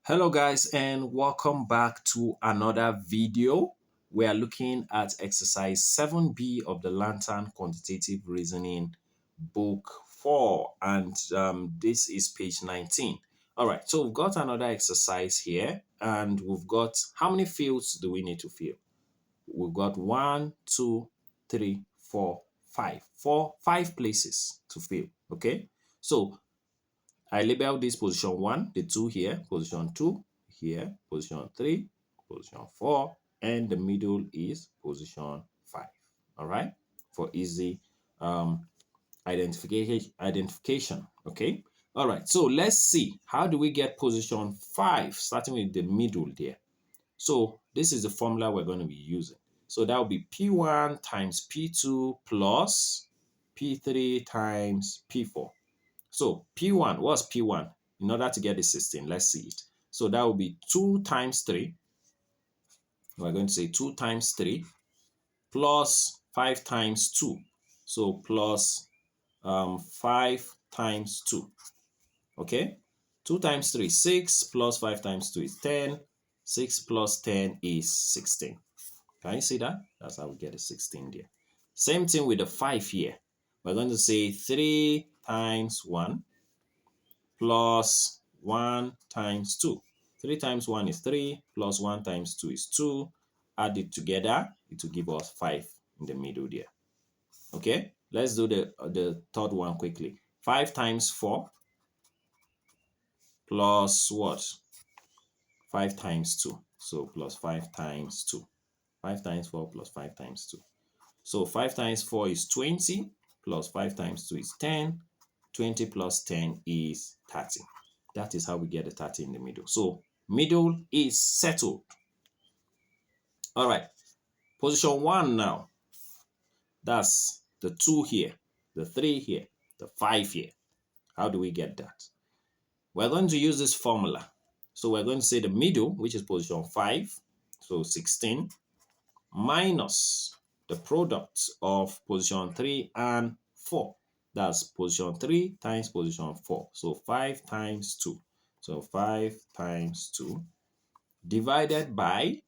Hello guys and welcome back to another video. We are looking at exercise 7b of the Lantern Quantitative Reasoning book 4 and this is page 19. All right, so we've got another exercise here and we've got how many fields do we need to fill? We've got 1, 2, 3, 4, 5. Five places to fill, okay? So I label this position 1, the 2 here, position 2 here, position 3, position 4, and the middle is position 5. All right, for easy identification. Okay. All right, so let's see how do we get position 5 starting with the middle there. So this is the formula we're going to be using. So that will be P1 times P2 plus P3 times P4. So P1, what's P1? In order to get the 16, let's see it. So that will be 2 times 3. We're going to say 2 times 3 plus 5 times 2. So plus 5 times 2. Okay? 2 times 3, 6 plus 5 times 2 is 10. 6 plus 10 is 16. Can you see that? That's how we get the 16 there. Same thing with the 5 here. We're going to say 3 times 1 plus 1 times 2. 3 times 1 is 3, plus 1 times 2 is 2. Add it together, it will give us 5 in the middle there. Okay, let's do the third one quickly. 5 times 4 plus what? 5 times 2. So plus 5 times 2. 5 times 4 plus 5 times 2. So 5 times 4 is 20, plus 5 times 2 is 10. 20 plus 10 is 30. That is how we get the 30 in the middle. So middle is settled. All right, position 1 now. That's the 2 here, the 3 here, the 5 here. How do we get that? We're going to use this formula. So we're going to say the middle, which is position 5, so 16, minus the product of position 3 and 4. That's position 3 times position 4. So 5 times 2. So 5 times 2 divided by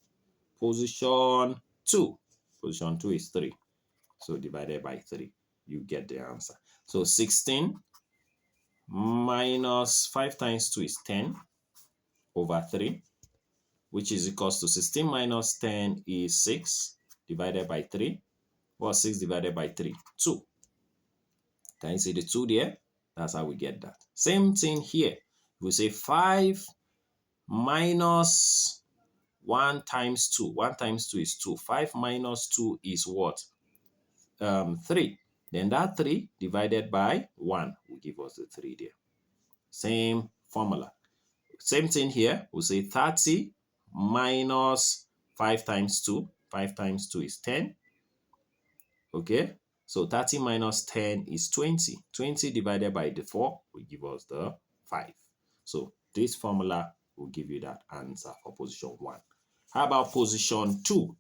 position 2. Position 2 is 3. So divided by 3. You get the answer. So 16 minus 5 times 2 is 10 over 3, which is equals to 16 minus 10 is 6 divided by 3. What's 6 divided by 3? 2. Can you see the 2 there? That's how we get that. Same thing here. We say 5 minus 1 times 2. 1 times 2 is 2. 5 minus 2 is what? 3. Then that 3 divided by 1 will give us the 3 there. Same formula. Same thing here. We'll say 30 minus 5 times 2. 5 times 2 is 10. Okay. So 30 minus 10 is 20. 20 divided by the 4 will give us the 5. So this formula will give you that answer for position 1. How about position 2?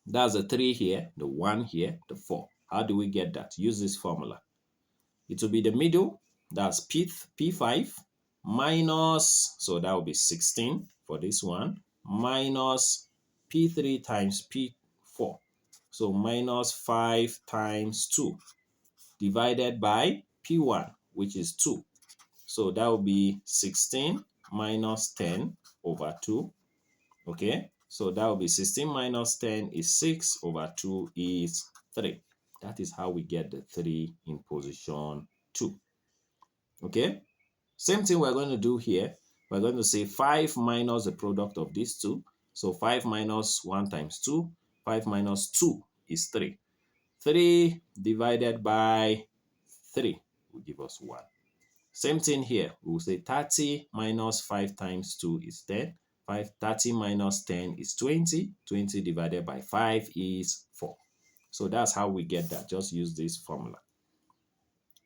That's the 3 here, the 1 here, the 4. How do we get that? Use this formula. It will be the middle, that's P5 minus, so that will be 16 for this one, minus P3 times P4. So minus 5 times 2 divided by P1, which is 2. So that will be 16 minus 10 over 2. Okay, so that will be 16 minus 10 is 6 over 2 is 3. That is how we get the 3 in position 2. Okay, same thing we're going to do here. We're going to say 5 minus the product of these two. So 5 minus 1 times 2. 5 minus 2 is 3. 3 divided by 3 will give us 1. Same thing here. We'll say 30 minus 5 times 2 is 10. 30 minus 10 is 20. 20 divided by 5 is 4. So that's how we get that. Just use this formula.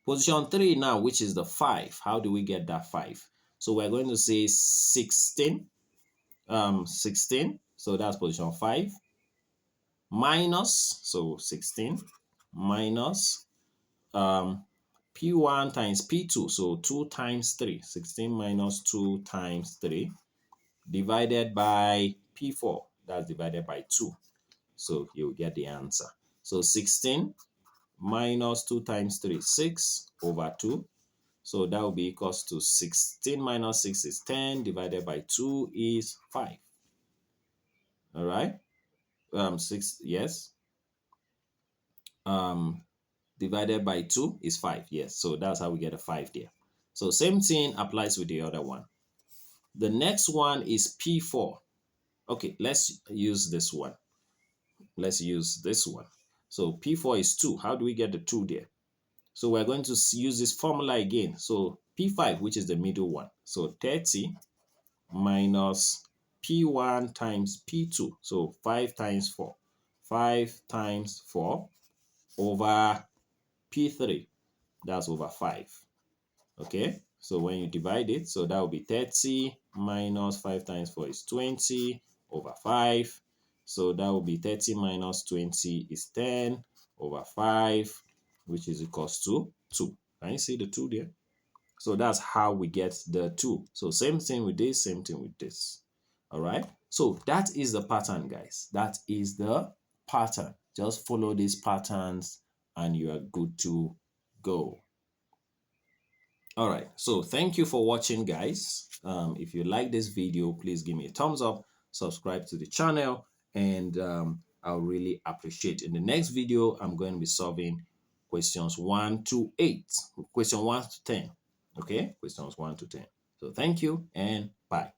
Position 3 now, which is the 5. How do we get that 5? So we're going to say 16. 16. So that's position 5. Minus, so 16 minus P1 times P2, so 2 times 3, 16 minus 2 times 3, divided by P4, that's divided by 2. So you'll get the answer. So 16 minus 2 times 3, 6 over 2. So that will be equals to 16 minus 6 is 10, divided by 2 is 5. All right. 6, yes. Divided by 2 is 5. Yes. So that's how we get a 5 there. So same thing applies with the other one. The next one is P4. Okay, let's use this one. Let's use this one. So P4 is 2. How do we get the 2 there? So we're going to use this formula again. So P5, which is the middle one. So 30 minus P1 times P2. So 5 times 4. 5 times 4 over P3. That's over 5. Okay, so when you divide it, so that will be 30 minus 5 times 4 is 20 over 5. So that will be 30 minus 20 is 10 over 5, which is equals to 2. Can you see the 2 there? So that's how we get the 2. So same thing with this, same thing with this. All right. So that is the pattern, guys. That is the pattern. Just follow these patterns and you are good to go. All right. So thank you for watching, guys. If you like this video, please give me a thumbs up, subscribe to the channel, and I'll really appreciate. In the next video, I'm going to be solving questions 1 to 8, question 1 to 10. Okay, questions 1 to 10. So thank you and bye.